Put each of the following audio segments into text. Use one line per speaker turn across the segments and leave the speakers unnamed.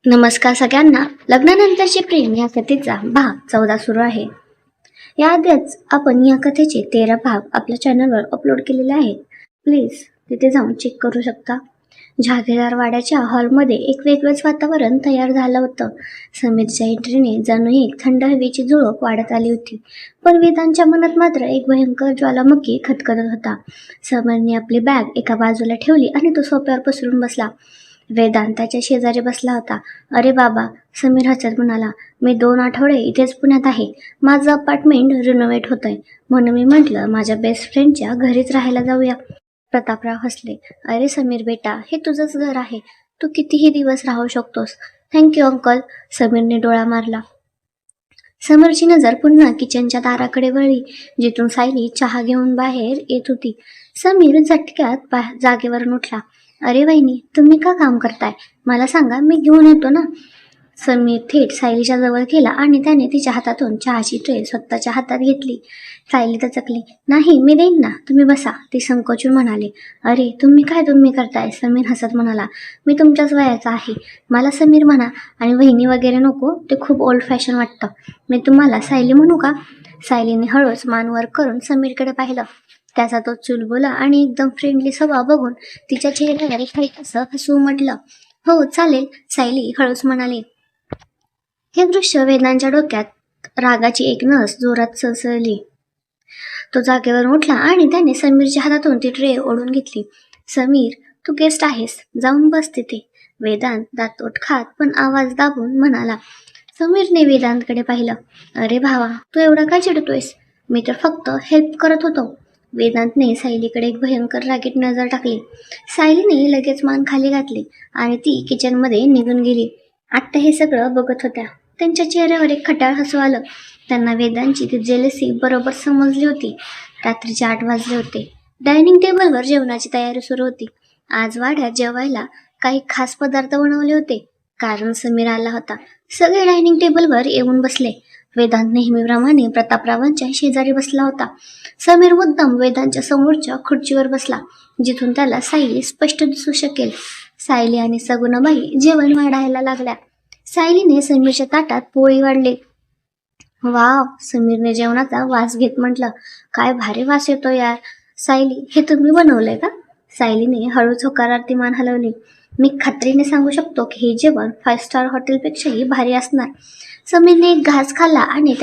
नमस्कार सगळ्यांना. लग्नानंतरचे प्रेम या कथेचा भाग 14 सुरू आहे. याआधीच आपण या कथेचे 13 भाग आपल्या चॅनलवर अपलोड केलेले आहेत. प्लीज तिथे जाऊन चेक करू शकता. जहागीरदार वाड्याच्या हॉलमध्ये एक वेगळंच वातावरण तयार झालं होतं. समीरच्या एंट्रीने जणू एक थंड हवेची झुळूक वाढत आली होती. पण वेदांच्या मनात मात्र एक भयंकर ज्वालामुखी खतखतत होता. समीरने आपली बॅग एका बाजूला ठेवली आणि तो सोफ्यावर पसरून बसला. वेदांत त्याच्या शेजारी बसला होता. अरे बाबा, समीर हसत म्हणाला, मी 2 आठवडे इथेच पुण्यात आहे. माझं अपार्टमेंट रिनोव्हेट होतंय, म्हणून मी म्हटलं माझ्या बेस्ट फ्रेंडच्या घरीच राहायला जाऊया. प्रतापराव हसले. अरे समीर बेटा, हे तुझंच घर आहे. तू कितीही दिवस राहू शकतोस. Thank you uncle. समीरने डोळा मारला. समीरची नजर पुन्हा किचनच्या दाराकडे वळली, जिथून सायली चहा घेऊन बाहेर येत होती. समीर झटक्यात जागेवरून उठला. अरे वहिनी, तुम्ही का काम करताय? मला सांगा, मी घेऊन येतो ना. समीर थेट सायलीच्या जवळ गेला आणि त्याने तिच्या हातातून चहाची ट्रे स्वतःच्या हातात घेतली. सायली दचकली. नाही, मी देईन ना, तुम्ही बसा, ती संकोचून म्हणाले. अरे तुम्ही करताय? समीर हसत म्हणाला. मी तुमच्याच वयाचा आहे. मला समीर म्हणा आणि वहिनी वगैरे नको, ते खूप ओल्ड फॅशन वाटतं. मी तुम्हाला सायली म्हणू का? सायलीने हळूच मान वर करून समीरकडे पाहिलं. त्याचा तो चुलबुला आणि एकदम फ्रेंडली स्वभाव बघून तिच्या चेहऱ्यावर काही असं हसू उमटलं. हो चालेल, सायली हळूच म्हणाली. हे दृश्य वेदांच्या डोक्यात रागाची एक नस जोरात सळसळली. तो जागेवर उठला आणि त्याने समीरच्या हातातून ती ट्रे ओढून घेतली. समीर, तू गेस्ट आहेस, जाऊन बस तिथे. वेदांत दातोट खात पण आवाज दाबून म्हणाला. समीरने वेदांतकडे पाहिलं. अरे भावा, तू एवढा का चिडतोयस? मी तर फक्त हेल्प करत होतो. वेदांतने सायलीकडे एक भयंकर रागीट नजर टाकली. सायलीने लगेच मान खाली घातली आणि ती किचनमध्ये निघून गेली. आत्ता हे सगळं बघत होत्या. त्यांच्या चेहऱ्यावर एक खट्याळ हसू आलं. त्यांना वेदांची ती जेलसी बरोबर समजली होती. रात्रीचे 8 वाजले होते. डायनिंग टेबलवर जेवणाची तयारी सुरू होती. आज वाड्यात जेवायला काही खास पदार्थ बनवले होते, कारण समीर आला होता. सगळे डायनिंग टेबलवर येऊन बसले. वेदांत नेहमीप्रमाणे प्रतापरावांच्या शेजारी बसला होता. समीर मुद्दाम वेदांच्या समोरच्या खुर्चीवर बसला, जिथून त्याला सायली स्पष्ट दिसू शकेल. सायली आणि सगुणाबाई जेवण वाढायला लागल्या. सायलीने समीरच्या ताटात पोळी वाढली. वाव, समीरने जेवणाचा वास घेत म्हटलं. काय भारी वास येतो यार. सायली, हे तुम्ही बनवलंय का? सायलीने हळूच होकारार्थी मान हलवली. मी खात्रीने सांगू शकतो की हे जेवण 5 स्टार हॉटेलपेक्षाही भारी असणार. समीरने एक घास खाल्ला आणि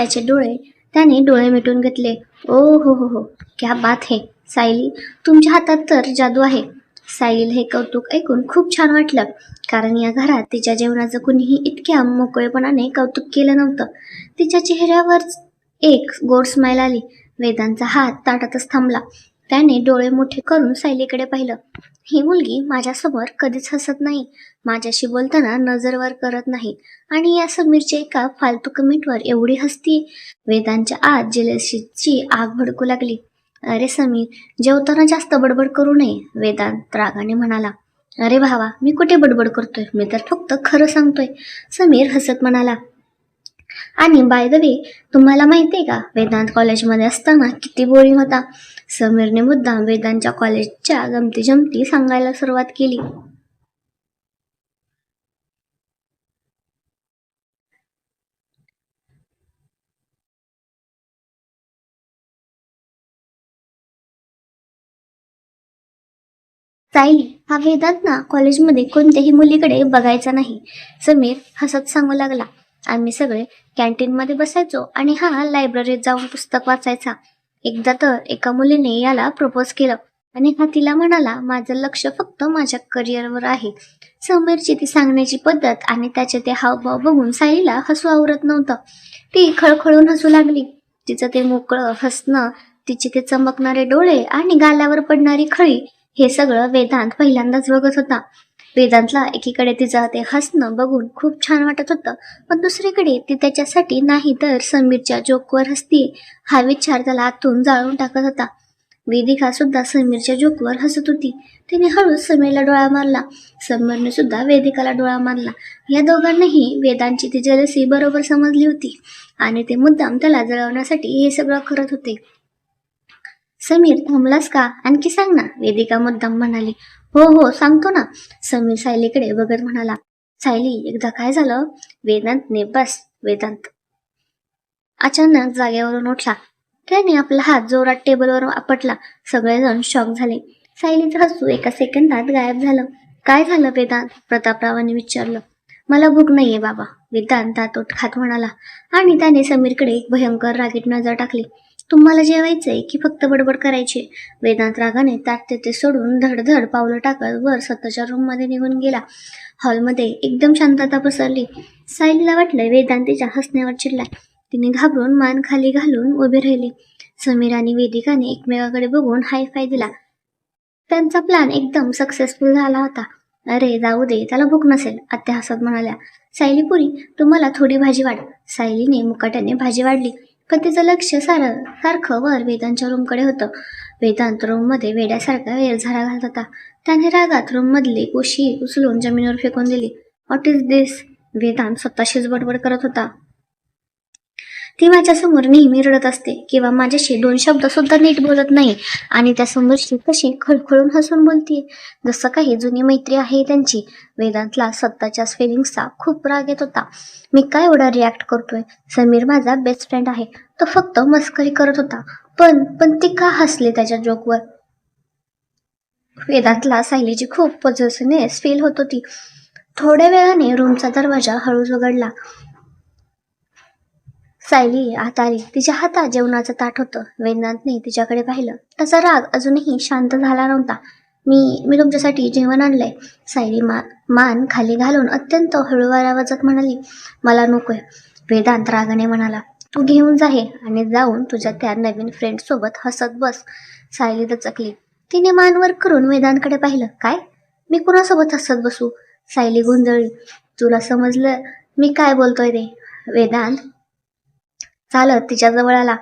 त्याने डोळे मिटून घेतले. ओ हो, क्या बात है. सायली, तुमच्या हातात तर जादू आहे. सायलीला हे कौतुक ऐकून खूप छान वाटलं, कारण या घरात तिच्या जेवणाचं कुणीही इतक्या मोकळेपणाने कौतुक केलं नव्हतं. तिच्या चेहऱ्यावर एक गोड स्माईल आली. वेदांचा हात ताटातच थांबला. त्याने डोळे मोठे करून सायलीकडे पाहिलं. ही मुलगी माझ्यासमोर कधीच हसत नाही, माझ्याशी बोलताना नजर वर करत नाही, आणि या समीरच्या एका फालतू कमेंटवर एवढी हसती. वेदांच्या आत जेलसीची आग भडकू लागली. अरे समीर, जेवताना जास्त बडबड करू नये, वेदांत रागाने म्हणाला. अरे भावा, मी कुठे बडबड करतोय, मी तर फक्त खरं सांगतोय, समीर हसत म्हणाला. आणि बाय द वे, तुम्हाला माहितीये का, वेदांत कॉलेजमध्ये असताना किती बोरिंग होता. समीरने मुद्दाम वेदांतच्या कॉलेजच्या गमती जमती सांगायला सुरुवात केली. सायली, हा वेदांत ना कॉलेजमध्ये कोणत्याही मुलीकडे बघायचा नाही, समीर हसत सांगू लागला. आम्ही सगळे कॅन्टीनमध्ये बसायचो आणि हा लायब्ररीत जाऊन पुस्तक वाचायचा. एकदा तर एका मुलीने याला प्रपोज केलं आणि हा तिला म्हणाला, माझं लक्ष फक्त माझ्या करिअरवर आहे. समीरची ती सांगण्याची पद्धत आणि त्याचे ते हावभाव बघून सायलीला हसू आवरत नव्हतं. ती खळखळून हसू लागली. तिचं ते मोकळं हसणं, तिचे ते चमकणारे डोळे आणि गालावर पडणारी खळी, हे सगळं वेदांत पहिल्यांदाच बघत होता. वेदांतला एकीकडे तिचं ते हसणं बघून खूप छान वाटत होतं, पण दुसरीकडे ती त्याच्यासाठी नाही तर समीरच्या जोकवर हसतीये हा विचार त्याला आतून जाळून टाकत होता. वेदिका सुद्धा समीरच्या जोकवर हसत होती. तिने हळूच समीरला डोळा मारला. समीरने सुद्धा वेदिकाला डोळा मारला. या दोघांनाही वेदांची ती जेलसी बरोबर समजली होती आणि ते मुद्दाम त्याला जळवण्यासाठी हे सगळं करत होते. समीर, थांबलास का? आणखी सांग ना, वेदिका मुद्दाम म्हणाली. हो सांगतो ना, समीर सायलीकडे बघत म्हणाला. सायली, एकदा काय झालं? वेदांतने बस वेदांत अचानक जागेवरून उठला. त्याने आपला हात जोरात टेबलवर आपटला. सगळेजण शॉक झाले. सायलीचं हसू एका सेकंदात गायब झालं. काय झालं वेदांत? प्रतापरावांनी विचारलं. मला भूक नाहीये बाबा, वेदांत दातोट खात म्हणाला. आणि त्याने समीरकडे एक भयंकर रागीट नजर टाकली. तुम्हाला जेवायचंय की फक्त बडबड करायची? वेदांत रागाने ताट तेथे सोडून धडधड पावलं टाकत वर स्वतःच्या रूममध्ये निघून गेला. हॉलमध्ये एकदम शांतता पसरली. सायलीला वाटलं वेदांत तिच्या हसण्यावर चिडलाय. तिने घाबरून मान खाली घालून उभी राहिली. समीर आणि वेदिकाने एकमेकाकडे बघून हाय फाय दिला. त्यांचा प्लॅन एकदम सक्सेसफुल झाला होता. अरे जाऊ दे, त्याला भूक नसेल, आत्या हसत म्हणाल्या. सायलीपुरी, तुम्हाला थोडी भाजी वाढ. सायलीने मुकाट्याने भाजी वाढली, पण तिचं लक्ष सारखं वर वेदांतच्या रूमकडे होतं. वेदांत रूममध्ये वेड्यासारखा वेरझारा घालत होता. त्याने रागात रूममधली कोशी उचलून जमिनीवर फेकून दिली. व्हॉट इज दिस? वेदांत स्वतःशीच बडबड करत होता. ती माझ्यासमोर नेहमी रडत असते किंवा माझ्याशी 2 शब्द सुद्धा नीट बोलत नाही, आणि त्यासमोरची कशी खळखळून हसून बोलतीये, जसं काही जुनी मैत्री आहे त्यांची. वेदांतला स्वतःच्याच फिलिंग्सचा खूप राग येत होता. मी काय एवढा रिॲक्ट करतोय? समीर माझा बेस्ट फ्रेंड आहे, तो फक्त मस्करी करत होता. पण ती का हसली त्याच्या जोकवर? वेदांतला सायलीची खूप पॉझिटिव्हनेस फील होत होती. थोड्या वेळाने रूमचा दरवाजा हळूच उघडला. सायली आत आली. तिच्या हातात जेवणाचं ताट होतं. वेदांतने तिच्याकडे पाहिलं. त्याचा राग अजूनही शांत झाला नव्हता. मी तुमच्यासाठी जेवण आणलंय. सायली मान खाली घालून अत्यंत हळूवार आवाजात म्हणाली. मला नकोय. वेदांत रागाने म्हणाला. तू घेऊन जा हे, आणि जाऊन तुझ्या त्या नवीन फ्रेंड सोबत हसत बस. सायली दचकली. तिने मान वर करून वेदांतकडे पाहिलं. काय? मी कुणासोबत हसत बसू? सायली गोंधळली. तुला समजलं मी काय बोलतोय ते? वेदांत चालत तिच्याजवळ आला.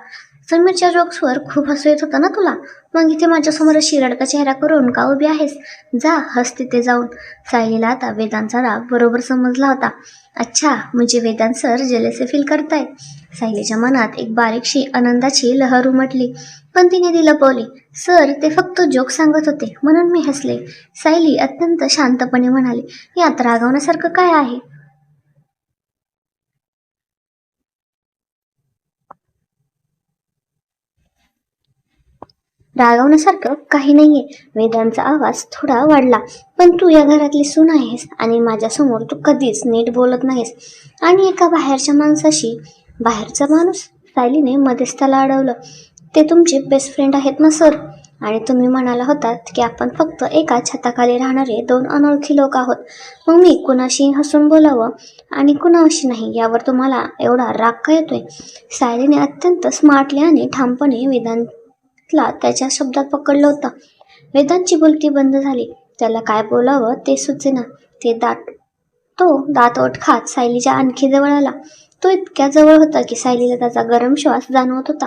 समीरच्या जोक्सवर खूप हसू येत होतं ना तुला? मग इथे माझ्यासमोर अशी रडका चेहरा करून का उभी आहेस? जा हस तिथे जाऊन. सायलीला आता वेदांतचा राग बरोबर समजला होता. अच्छा, म्हणजे वेदांत सर जेलेसे फील करताय? सायलीच्या मनात एक बारीकशी आनंदाची लहर उमटली, पण तिने ती लपवली. सर, ते फक्त जोक सांगत होते म्हणून मी हसले. सायली अत्यंत शांतपणे म्हणाली. यात रागवण्यासारखं काय आहे? रागवण्यासारखं काही नाहीये. वेदांचा आवाज थोडा वाढला. पण तू या घरातली सून आहेस, आणि माझ्यासमोर तू कधीच नीट बोलत नाहीस, आणि एका बाहेरच्या माणसाशी. बाहेरचा माणूस? सायलीने मध्येच त्याला अडवलं. ते तुमचे बेस्ट फ्रेंड आहेत ना सर? आणि तुम्ही म्हणाला होतात की आपण फक्त एका छताखाली राहणारे 2 अनोळखी लोक आहोत. मग मी कुणाशी हसून बोलावं आणि कुणाशी नाही, यावर तुम्हाला एवढा राग का येतोय? सायलीने अत्यंत स्मार्टली आणि ठामपणे वेदांतला त्याच्या शब्दात पकडलं होतं. वेदांतची बोलती बंद झाली. त्याला काय बोलावं ते सुचेना. तो दात ओठ खात सायलीच्या आणखी जवळ आला. तो इतक्या जवळ होता की सायलीला त्याचा गरम श्वास जाणवत होता.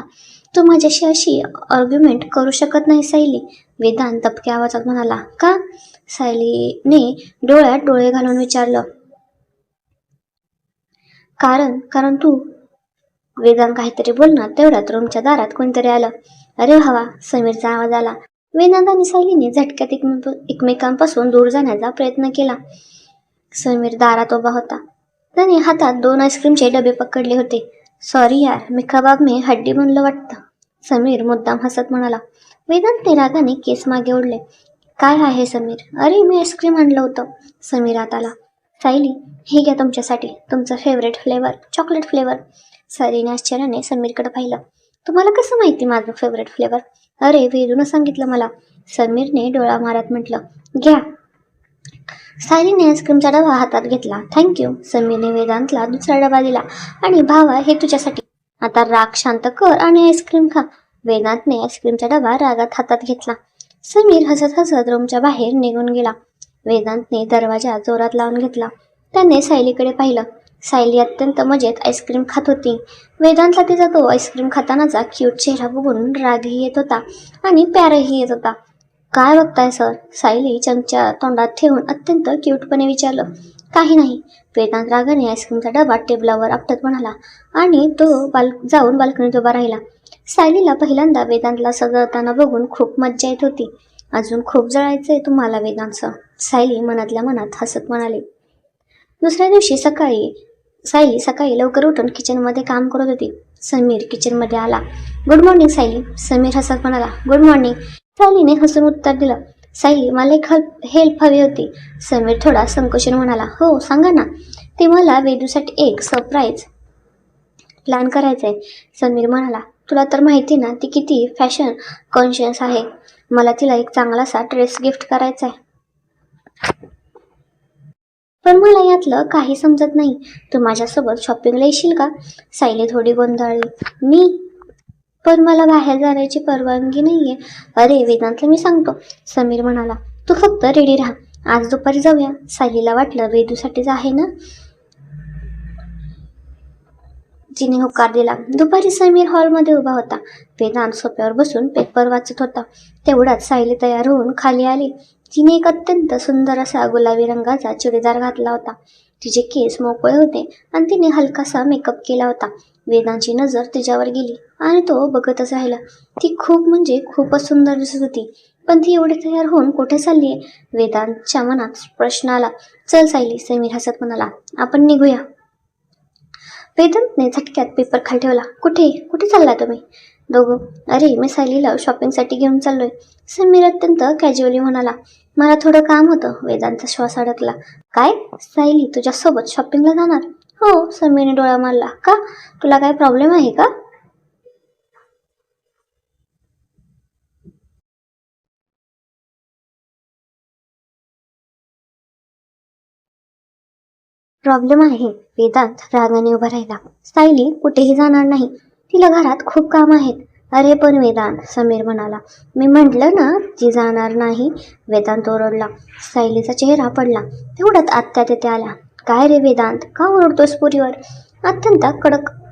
तू माझ्याशी अशी आर्ग्युमेंट करू शकत नाही सायली, वेदांत दबक्या आवाजात म्हणाला. का? सायलीने डोळ्यात डोळे घालून विचारलं. कारण तू. वेदांत काहीतरी बोलणार तेवढ्यात रूमच्या दारात कोणतरी आलं. अरे भावा, समीरचा आवाज आला. वेदांत आणि सायलीने झटक्यात एकमेकांपासून दूर जाण्याचा प्रयत्न केला. समीर दारात उभा होता. त्याने हातात 2 आईस्क्रीमचे डबे पकडले होते. सॉरी यार, मी कबाब में हड्डी बनलं वाटतं, समीर मुद्दाम हसत म्हणाला. वेदांतने रागाने केस मागे ओढले. काय आहे समीर? अरे, मी आईस्क्रीम आणलं होतं. समीर आत आला. सायली, हे घ्या तुमच्यासाठी, तुमचं फेवरेट फ्लेवर, चॉकलेट फ्लेवर. सायलीने आश्चर्याने समीरकडे पाहिलं. तुम्हाला कसं माहिती माझं फेवरेट फ्लेवर? अरे, वेदूनं सांगितलं मला, समीरने डोळा मारत म्हटलं. घ्या. सायलीने आईस्क्रीमचा डबा हातात घेतला. थँक्यू. समीरने वेदांतला दुसरा डबा दिला. आणि भावा, हे तुझ्यासाठी. आता राग शांत कर आणि आईस्क्रीम खा. वेदांतने आईस्क्रीमचा डबा रागात हातात घेतला. समीर हसत हसत रूमच्या बाहेर निघून गेला. वेदांतने दरवाजा जोरात लावून घेतला. त्याने सायलीकडे पाहिलं. सायली अत्यंत मजेत आईस्क्रीम खात होती. वेदांतला तिचा तो आईस्क्रीम खातानाचा क्यूट चेहरा बघून रागही येत होता आणि प्यारही येत होता. काय बघताय सर? सायली चमचा तोंडात ठेवून अत्यंत क्यूटपणे विचारलं. काही नाही. वेदांत रागाने आईस्क्रीमचा डबा टेबलावर आपटत म्हणाला, आणि तो जाऊन बाल्कनीत उभा राहिला. सायलीला पहिल्यांदा वेदांतला सजवताना बघून खूप मज्जा येत होती. अजून खूप जळायचंय तुम्हाला वेदांत सर, सायली मनातल्या मनात हसत म्हणाली. दुसऱ्या दिवशी सायली सकाळी लवकर उठून किचनमध्ये काम करत होती. समीर किचनमध्ये आला. गुड मॉर्निंग सायली, समीर हसत म्हणाला. Good morning. सायलीने हसून उत्तर दिलं. सायली, मला एक हेल्प हवी होती. समीर थोडा संकोचून म्हणाला. हो सांगा ना. ते मला वेदूसाठी एक सरप्राईज प्लॅन करायचं आहे. समीर म्हणाला. तुला तर माहिती ना ती किती फॅशन कॉन्शियस आहे. मला तिला एक चांगलासा ड्रेस गिफ्ट करायचा आहे. पण मला यातलं काही समजत नाही. तू माझ्यासोबत शॉपिंगला येशील का? सायली थोडी गोंधळली. मी? पण मला बाहेर जाण्याची परवानगी नाहीये. अरे वेदांतला मी सांगतो, समीर म्हणाला. तू फक्त रेडी राहा. आज दुपारी जाऊया. सायलीला वाटलं वेदूसाठीच आहे ना. तिने होकार दिला. दुपारी समीर हॉलमध्ये उभा होता. वेदांत सोफ्यावर बसून पेपर वाचत होता. तेवढ्यात सायली तयार होऊन खाली आली. तिने एक अत्यंत सुंदर असा गुलाबी रंगाचा चुडीदार घातला होता. तिचे केस मोकळे होते आणि तिने हलकासा मेकअप केला होता. वेदांची नजर तिच्यावर गेली आणि तो बघतच राहिला. ती खूपच सुंदर दिसत होती. पण ती एवढी तयार होऊन कुठे चाललीये? वेदांतच्या मनात प्रश्न आला. चल सायली, समीर हसत म्हणाला. आपण निघूया. वेदांतने झटक्यात पेपर खाली ठेवला. कुठे कुठे चाललाय तुम्ही दोघं? अरे मी सायलीला शॉपिंगसाठी घेऊन चाललोय, समीर अत्यंत कॅज्युअली म्हणाला. मला थोडं काम होतं. वेदांतचा श्वास अडकला. काय? सायली तुझ्यासोबत शॉपिंगला जाणार? हो, समीरने डोळा मारला. का? तुला काय प्रॉब्लेम आहे का? प्रॉब्लेम आहे. वेदांत रागाने उभा राहिला. सायली कुठेही जाणार नाही. तिला घरात खूप काम आहेत. अरे पण वेदांत, समीर म्हणाला. मी म्हटलं ना ती जाणार नाही. वेदांत ओरडला. सायलीचा चेहरा पडला. तेवढ्यात आत्या तिथे आल्या. काय रे वेदांत, का ओरडतोस पुरीवर?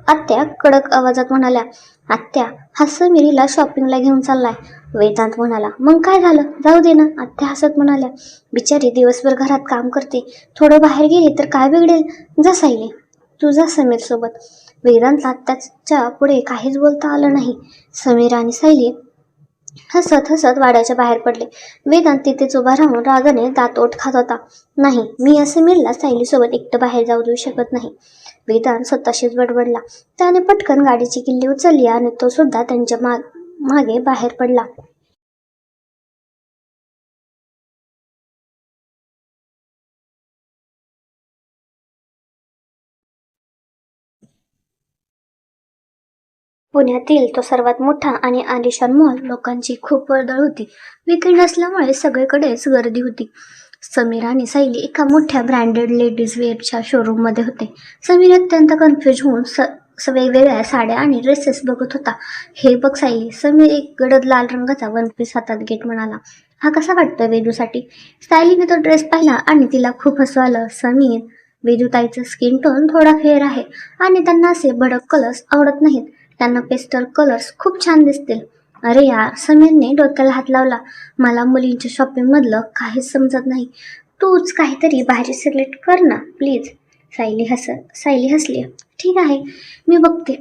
आत्या कडक आवाजात म्हणाल्या. आत्या, हा समीरीला शॉपिंगला घेऊन चाललाय. वेदांत म्हणाला. मग काय झालं? जाऊ दे ना, आत्या हसत म्हणाल्या. बिचारी दिवसभर घरात काम करते. थोडं बाहेर गेली तर काय बिघडेल? जा सायली, तू जा समीर सोबत. वेदांतला आत्याच्या पुढे काहीच बोलता आलं नाही. समीर आणि सायली हसत हसत वाड्याच्या बाहेर पडले. वेदांत तिथेच उभा राहून रागाने दातोट खात होता. नाही, मी या समीरला सायलीसोबत एकटं बाहेर जाऊ देऊ शकत नाही. वेदांत स्वतःशीच बडबडला. त्याने पटकन गाडीची किल्ली उचलली आणि तो सुद्धा त्यांच्या मागे बाहेर पडला. पुण्यातील तो सर्वात मोठा आणि आलिशान मॉल. लोकांची खूप वर्दळ होती. वीकेंड असल्यामुळे सगळीकडेच गर्दी होती. समीर आणि सायली एका मोठ्या ब्रँडेड लेडीज वेअरच्या शोरूम मध्ये होते. समीर अत्यंत कन्फ्युज होऊन वेगवेगळ्या साड्या आणि ड्रेसेस बघत होता. हे बघ सायली, समीर एक गडद लाल रंगाचा वन पीस हातात घेत म्हणाला. हा कसा वाटतोय वेदूसाठी? सायलीने तो ड्रेस पाहिला आणि तिला खूप हसू आलं. समीर, वेदूताईचं स्किन टोन थोडा फेअर आहे आणि त्यांना असे भडक कलर्स आवडत नाहीत. त्यांना पेस्टल कलर्स खूप छान दिसतील. अरे यार, समीरने डोक्याला हात लावला. मला मुलींच्या शॉपिंग मधलं काहीच समजत नाही. तूच काहीतरी भारी सिलेक्ट कर ना प्लीज. सायली हसली. ठीक आहे, मी बघते.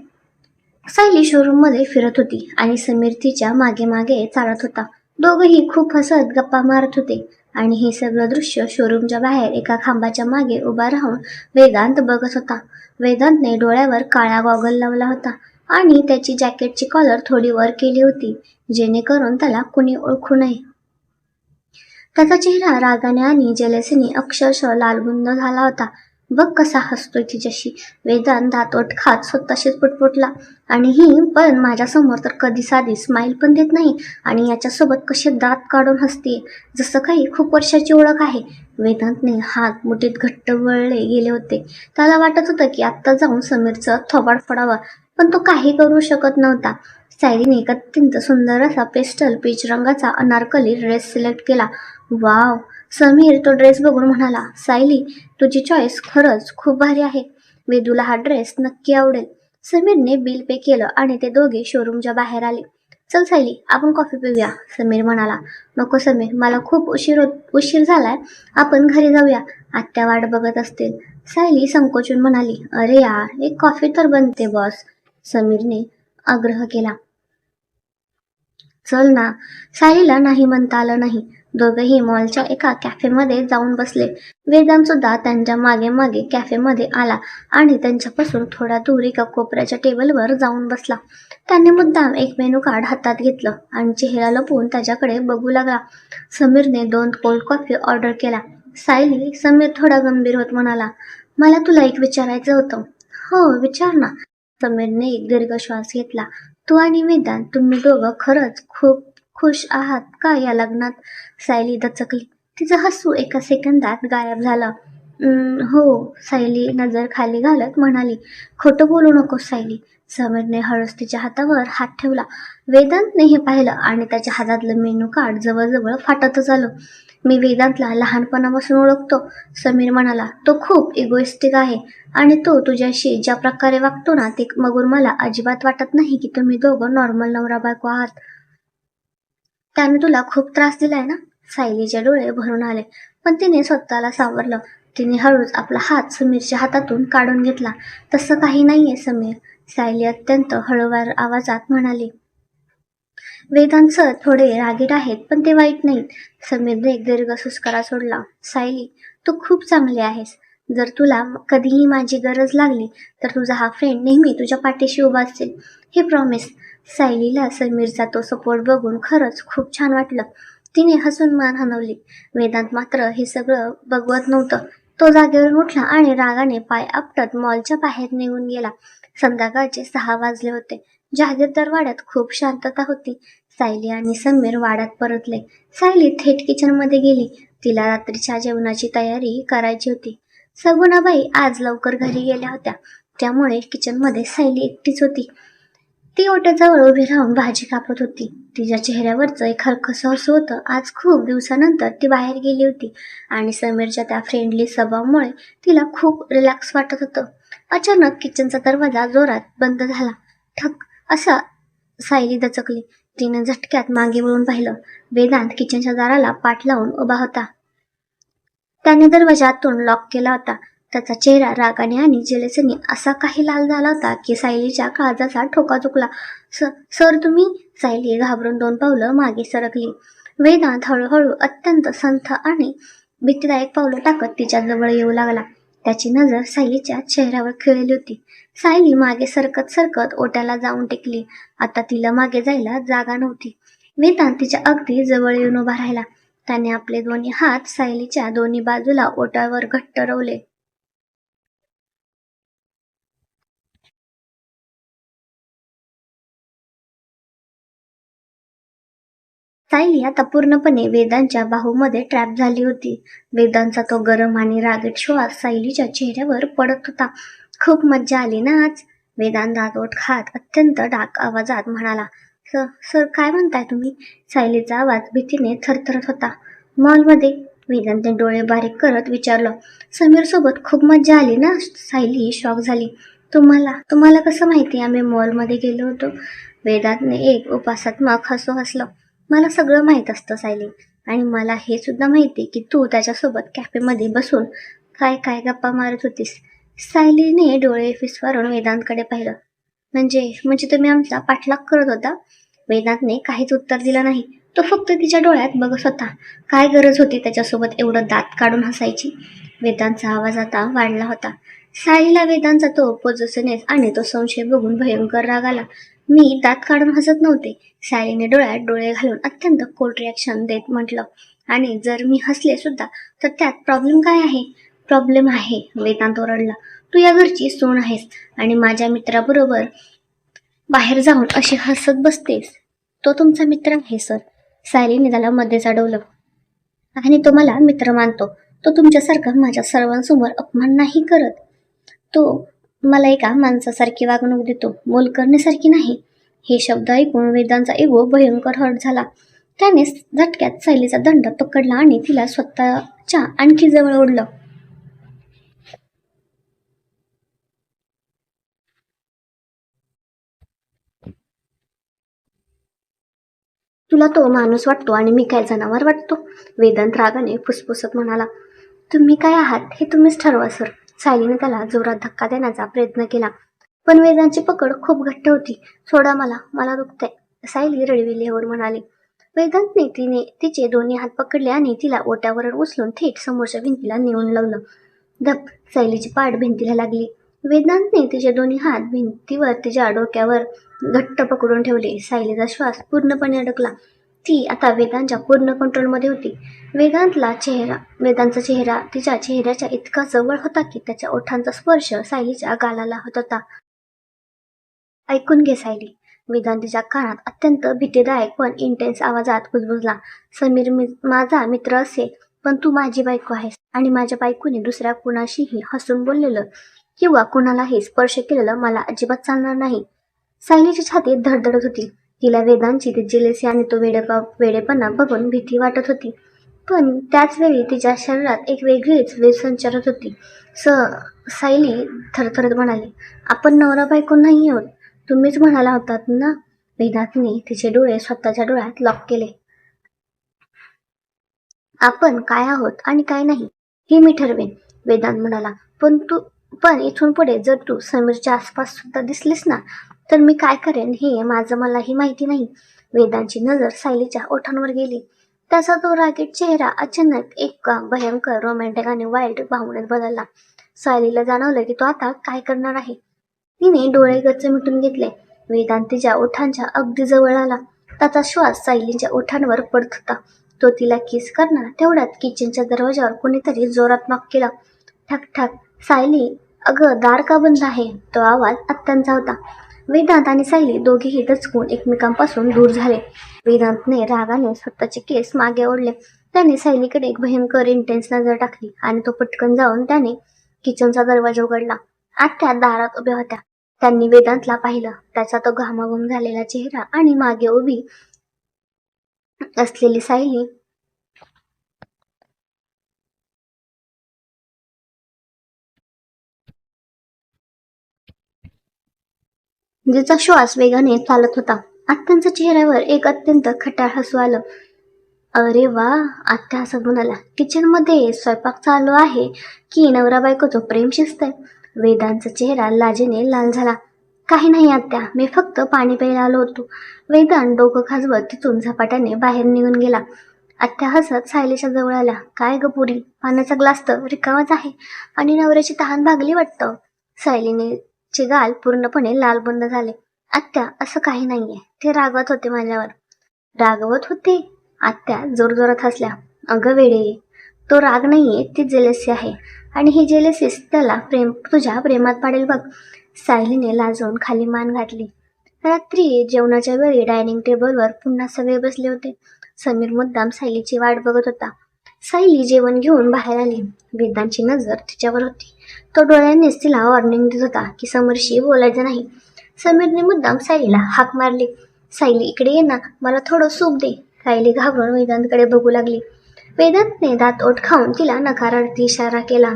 सायली शोरूम मध्ये फिरत होती आणि समीर तिच्या मागे मागे चालत होता. दोघंही खूप हसत गप्पा मारत होते आणि हे सगळं दृश्य शोरूमच्या बाहेर एका खांबाच्या मागे उभा राहून वेदांत बघत होता. वेदांतने डोळ्यावर काळा गॉगल लावला होता आणि त्याची जॅकेटची कॉलर थोडी वर केली होती, जेणेकरून त्याला कुणी ओळखू नये. त्याचा चेहरा रागाने आणि जेलसीने अक्षरशः लालबुंद झाला होता. बघ कसा हसतोय तिच्याशी. वेदांत दातोट खात स्वतःशीच पुटपुटला. आणि ही पण माझ्यासमोर तर कधी साधी स्माईल पण देत नाही आणि याच्यासोबत कसे दात काढून हसते, जसं काही खूप वर्षाची ओळख आहे. वेदांतने हात मुठीत घट्ट वळले गेले होते. त्याला वाटत होतं की आत्ता जाऊन समीरचं थोबाड फोडावा, पण तो काही करू शकत नव्हता. सायलीने एक अत्यंत सुंदर असा पेस्टल पीच रंगाचा अनारकली ड्रेस सिलेक्ट केला. वाव, समीर तो ड्रेस बघून म्हणाला. सायली, तुझी चॉईस खरंच खूप भारी आहे. वेदूला हा ड्रेस नक्की आवडेल. समीरने बिल पे केलं आणि ते दोघे शोरूमच्या बाहेर आले. चल सायली, आपण कॉफी पिऊया, समीर म्हणाला. नको समीर, मला खूप उशीर झालाय. आपण घरी जाऊया, आत्या वाट बघत असतील. सायली संकोचून म्हणाली. अरे यार, एक कॉफी तर बनते बॉस, समीरने आग्रह केला. चल ना. सायलीला नाही म्हणता आलं नाही. दोघेही मॉलच्या एका कॅफेमध्ये जाऊन बसले. वेदांत सुद्धा त्यांच्या मागे मागे कॅफेमध्ये आला आणि त्यांच्यापासून थोडा दूर एका कोपऱ्याच्या टेबलवर जाऊन बसला. त्याने मुद्दाम एक मेनू कार्ड हातात घेतलं आणि चेहरा लपवून त्याच्याकडे बघू लागला. समीरने 2 कोल्ड कॉफी ऑर्डर केला. सायली, समीर थोडा गंभीर होत म्हणाला, मला तुला एक विचारायचं होतं. हो, विचार ना. समीरने एक दीर्घ श्वास घेतला. तू आणि वेदांत, तुम्ही दोघं खरंच खूप खुश आहात का या लग्नात? सायली दचकली. तिचं हसू एका सेकंदात गायब झालं. हो, सायली नजर खाली घालत म्हणाली. खोटं बोलू नकोस सायली. समीरने हळूच तिच्या हातावर हात ठेवला. वेदांतने हे पाहिलं आणि त्याच्या हातातलं मेनू कार्ड जवळजवळ फाटतच आलं. मी वेदांतला लहानपणापासून ओळखतो, समीर म्हणाला. तो खूप इगोइस्टिक आहे आणि तो तुझ्याशी ज्या प्रकारे वागतो ना, ते बघून मला अजिबात वाटत नाही की तुम्ही दोघं नॉर्मल नवरा बायको आहात. त्याने तुला खूप त्रास दिलाय ना? सायलीचे डोळे भरून आले, पण तिने स्वतःला सावरलं. तिने हळूच आपला हात समीरच्या हातातून काढून घेतला. तसं काही नाहीये समीर, सायली अत्यंत हळूवार आवाजात म्हणाली. वेदांत सर थोडे रागीट आहेत, पण ते वाईट नाहीत. समीरने एक दीर्घ सुस्कारा सोडला. सायली, तू खूप चांगली आहेस. जर तुला कधीही माझी गरज लागली तर तुझा हा फ्रेंड नेहमी तुझ्या पाठीशी उभा असेल, हे प्रॉमिस. सायलीला समीरचा तो सपोर्ट बघून खरंच खूप छान वाटलं. तिने हसून मान हलवली. वेदांत मात्र हे सगळं बघवत नव्हतं. तो जागेवरून उठला आणि रागाने पाय आपटत मॉलच्या बाहेर निघून गेला. संध्याकाळचे 6 वाजले होते. जहागीरदार वाड्यात खूप शांतता होती. सायली आणि समीर वाड्यात परतले. सायली थेट किचनमध्ये गेली. तिला रात्रीच्या जेवणाची तयारी करायची होती. सगुणाबाई आज लवकर घरी गेल्या होत्या, त्यामुळे किचनमध्ये सायली एकटीच होती. ती ओट्याजवळ उभी राहून भाजी कापत होती. तिच्या चेहऱ्यावरचं एक हलकसं हसू होतं. आज खूप दिवसानंतर ती बाहेर गेली होती आणि समीरच्या त्या फ्रेंडली स्वभावामुळे तिला खूप रिलॅक्स वाटत होतं. अचानक किचनचा दरवाजा जोरात बंद झाला. ठक असा सायली दचकली. तिने झटक्यात मागे वळून पाहिलं. वेदांत किचनच्या दाराला पाठ लावून उभा होता. त्याने दरवाजा आतून लॉक केला होता. त्याचा चेहरा रागाने आणि जेलसीने असा काही लाल झाला होता की सायलीच्या काळजाचा ठोका चुकला. सर तुम्ही? सायली घाबरून 2 पावलं मागे सरकली. वेदांत हळूहळू अत्यंत संथ आणि भीतीदायक पावलं टाकत तिच्या जवळ येऊ लागला. त्याची नजर सायलीच्या चेहऱ्यावर खिळली होती. सायली मागे सरकत सरकत ओट्याला जाऊन टेकली. आता तिला मागे जायला जागा नव्हती. वेदांत तिच्या अगदी जवळ येऊन उभा राहिला. त्याने आपले दोन्ही हात सायलीच्या दोन्ही बाजूला ओट्यावर घट्ट रोवले. सायली आता पूर्णपणे वेदांच्या बाहूमध्ये ट्रॅप झाली होती. वेदांचा तो गरम आणि रागीट श्वास सायलीच्या चेहऱ्यावर पडत होता. खूप मज्जा आली ना आज? वेदांत दात खात अत्यंत डाक आवाजात म्हणाला. सर काय म्हणताय तुम्ही? सायलीचा आवाज भीतीने थरथरत होता. मॉलमध्ये? वेदांतने डोळे बारीक करत विचारलं. समीर सोबत खूप मज्जा आली ना? सायली शॉक झाली. तुम्हाला कसं माहिती आम्ही मॉलमध्ये गेलो होतो? वेदांतने एक उपासात्मक हसू हसलं. मला सगळं माहीत असतं सायली, आणि मला हे सुद्धा माहिती की तू त्याच्यासोबत कॅफेमध्ये बसून काय काय गप्पा मारत होतीस. सायलीने डोळे फिसवारून वेदांतकडे पाहिलं. म्हणजे तुम्ही आमचा पाठलाग करत होता? वेदांतने काहीच उत्तर दिलं नाही. तो फक्त तिच्या डोळ्यात बघत होता. काय गरज होती त्याच्यासोबत एवढं दात काढून हसायची? वेदांतचा आवाज आता वाढला होता. सायलीला वेदांतचा तो पोझिशनेस आणि तो संशय बघून भयंकर राग आला. मी दात काढून हसत नव्हते. सायलीने डोळ्यात डोळे घालून अत्यंत कोल्ड रिॲक्शन देत म्हटलं. आणि जर मी हसले सुद्धा तर त्यात प्रॉब्लेम काय आहे? प्रॉब्लेम आहे, वेदांत ओरडला. तू या घरची सून आहेस आणि माझ्या मित्राबरोबर बाहेर जाऊन अशी हसत बसतेस. तो तुमचा मित्र आहे सर. सायलीने त्याला मध्येच अडवलं. आणि तो मला मित्र मानतो. तो तुमच्यासारखा माझ्या सर्वांसमोर अपमान नाही करत. तो मला एका माणसासारखी वागणूक देतो, मोलकरणीसारखी नाही. हे शब्द ऐकून वेदांचा इगो भयंकर हर्ट झाला. त्याने झटक्यात सायलीचा दंड पकडला आणि तिला स्वतःच्या आणखी जवळ ओढलं. तुला तो माणूस वाटतो आणि मी काय जनावर वाटतो? वेदांत रागाने फुसफुसत म्हणाला. तुम्ही काय आहात हे तुम्हीच ठरवा सर. सायलीने त्याला जोरात धक्का देण्याचा प्रयत्न केला, पण वेदांची पकड खूप घट्ट होती. सोडा मला दुखतंय, सायली रडविलीवर म्हणाली. वेदांतने तिचे दोन्ही हात पकडले आणि तिला ओट्यावर उचलून थेट समोरच्या भिंतीला नेऊन लावलं. धप. सायलीची पाठ भिंतीला लागली. वेदांतने तिचे दोन्ही हात भिंतीवर तिच्या डोक्यावर घट्ट पकडून ठेवले. सायलीचा श्वास पूर्णपणे अडकला. ती आता वेदांच्या पूर्ण कंट्रोलमध्ये होती. वेदांचा चेहरा तिच्या चेहऱ्याच्या इतका जवळ होता की त्याच्या ओठांचा स्पर्श सायलीच्या गालाला होत होता. ऐकून घे सायली. वेदांत तिच्या कानात अत्यंत भीतीदायक पण इंटेन्स आवाजात कुजबुजला. समीर माझा मित्र असेल, पण तू माझी बायको आहेस आणि माझ्या बायकोने दुसऱ्या कुणाशीही हसून बोललेलं किंवा कुणालाही स्पर्श केलेलं मला अजिबात चालणार नाही. सायलीची छाती धडधडत होती. तिला वेदांची ती जेलसी आणि तो वेडेपणा बघून भीती वाटत होती, पण त्याच वेळी तिच्या शरीरात एक वेगळीच वेग संचारत होती. सायली थरथरत म्हणाली, आपण नवरा बायको नाही आहोत, तुम्हीच म्हणाला होतात ना. वेदांतने तिचे डोळे स्वतःच्या डोळ्यात लॉक केले. आपण काय आहोत आणि काय नाही हे मी ठरवेन, वेदांत म्हणाला. पण इथून पुढे जर तू समीरच्या आसपास सुद्धा दिसलीस ना, तर मी काय करेन हे मलाही माहिती नाही. वेदांची नजर सायलीच्या ओठांवर गेली. त्याचा तो रागीट चेहरा अचानक एक भयंकर रोमॅन्टिक आणि वाईल्ड भावनेत बदलला. सायलीला जाणवलं की तो आता काय करणार आहे. तिने डोळे गच्च मिटून घेतले. वेदांत तिच्या ओठांच्या अगदी जवळ आला. त्याचा श्वास सायलीच्या ओठांवर पडत होता. तो तिला किस करणार तेवढ्यात किचनच्या दरवाजावर कोणीतरी जोरात नॉक केला. ठक ठक. सायली, अगं दार का बंद आहे? तो आवाज अत्यंत होता. वेदांत आणि सायली दोघेही दचकून एकमेकांपासून दूर झाले. वेदांतने रागाने स्वतःचे केस मागे ओढले. त्याने सायलीकडे एक भयंकर इंटेन्स नजर टाकली आणि तो पटकन जाऊन त्याने किचनचा दरवाजा उघडला. आत्या दारात उभ्या होत्या. त्यांनी वेदांतला पाहिलं. त्याचा तो घामाघूम झालेला चेहरा आणि मागे उभी असलेली सायली. जिचा श्वास वेगाने चालत होता. आत्यांच्या चेहऱ्यावर एक अत्यंत खट्याळ हसू आलं. अरे वा, आत्या हसत म्हणाला. किचनमध्ये स्वयंपाक चालू आहे की नवरा बायकोचं प्रेम शिजतंय? वेदांचा चेहरा लाजेने लाल झाला. काही नाही आत्या, मी फक्त पाणी प्यायला आलो होतो. वेदांत डोकं खाजवत तिथून झपाट्याने बाहेर निघून गेला. आत्या हसत सायलीच्या जवळ आल्या. काय ग पुरी, पाण्याचा ग्लास तर रिकामाच आहे आणि नवऱ्याची तहान भागली वाटतं. सायलीने चे गाल पूर्णपणे लालबंद झाले. आत्या, असं काही नाहीये, ते रागवत होते माझ्यावर. रागवत होते? आत्या जोरजोरात हसल्या. अगं वेडे, तो राग नाहीये, ती जेलसी आहे आणि ही जेलसीस त्याला तुझ्या प्रेमात पाडेल बघ. सायलीने लाजून खाली मान घातली. रात्री जेवणाच्या वेळी डायनिंग टेबलवर पुन्हा सगळे बसले होते. समीर मुद्दाम सायलीची वाट बघत होता. सायली जेवण घेऊन बाहेर आली. वेदांची नजर तिच्यावर होती. तो डोळ्यांनीच तिला वॉर्निंग देत होता की समोरशी बोलायचं नाही. समीरने मुद्दाम सायलीला हाक मारली. सायली, इकडे ये ना, मला थोडं सूप दे. सायली घाबरून वेदांतकडे बघू लागली. वेदांतने दात ओठ खाऊन तिला नकारार्थी इशारा केला.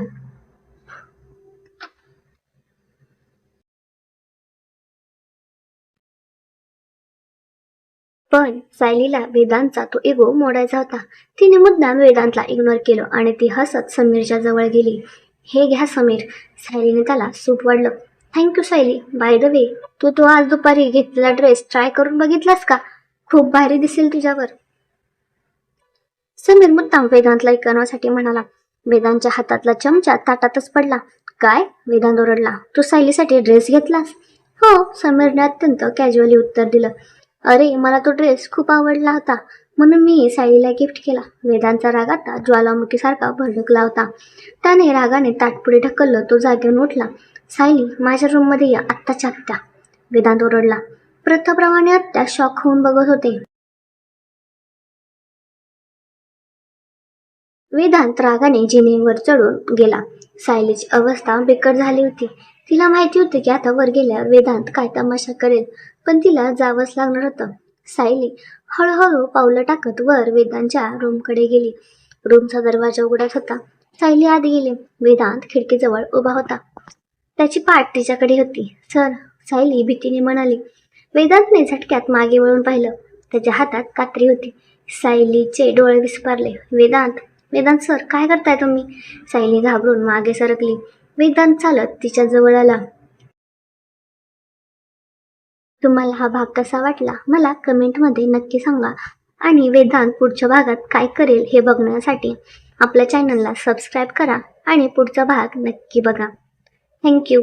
पण सायलीला वेदांतचा तो इगो मोडायचा होता. तिने मुद्दाम वेदांतला इग्नोर केलं आणि ती हसत समीरच्या जवळ गेली. हे घ्या समीर. सायलीने त्याला सूप वाढलं. Thank you Sayli. By the way, तू आज दुपारी घेतलेला ड्रेस ट्राय करून बघितलास का? खूप भारी दिसेल तुझ्यावर. समीर मुद्दाम वेदांतला ऐकण्यासाठी म्हणाला. वेदांतच्या हातातला चमचा ताटातच पडला. काय? वेदांत ओरडला. तू सायलीसाठी ड्रेस घेतलास? हो, समीरने अत्यंत कॅज्युअली उत्तर दिलं. अरे, मला तो ड्रेस खूप आवडला होता म्हणून मी सायलीला गिफ्ट केला. वेदांतचा राग आता ज्वालामुखीसारखा भडकला होता. त्याने रागाने ताट पुढे ढकललं. तो जागेवरून उठला. सायली, माझ्या रूममध्ये या आत्ताच्या आत्ता. वेदांत ओरडला. प्रथाप्रमाणे आत्या शॉक होऊन बघत होते. वेदांत रागाने जिनीवर चढून गेला. सायलीची अवस्था बिकट झाली होती. तिला माहिती होती की आता वर गेल्यावर वेदांत काय तमाशा करेल, पण तिला जावंच लागणार होतं. सायली हळूहळू पावलं टाकत वर वेदांतच्या रूमकडे गेली. रूमचा दरवाजा उघडत होता. सायली आत गेली. वेदांत खिडकीजवळ उभा होता. त्याची पाठ तिच्याकडे होती. सर, सायली भीतीने म्हणाली. वेदांतने झटक्यात मागे वळून पाहिलं. त्याच्या हातात कात्री होती. सायलीचे डोळे विस्फारले. वेदांत, वेदांत सर, काय करताय तुम्ही? सायली घाबरून मागे सरकली. वेदांत चालत तिच्या जवळ आला. तुम्हाला हा भाग कसा वाटला मला कमेंटमध्ये नक्की सांगा आणि वेदांत पुढच्या भागात काय करेल हे बघण्यासाठी आपल्या चॅनलला सबस्क्राईब करा आणि पुढचा भाग नक्की बघा. थँक्यू.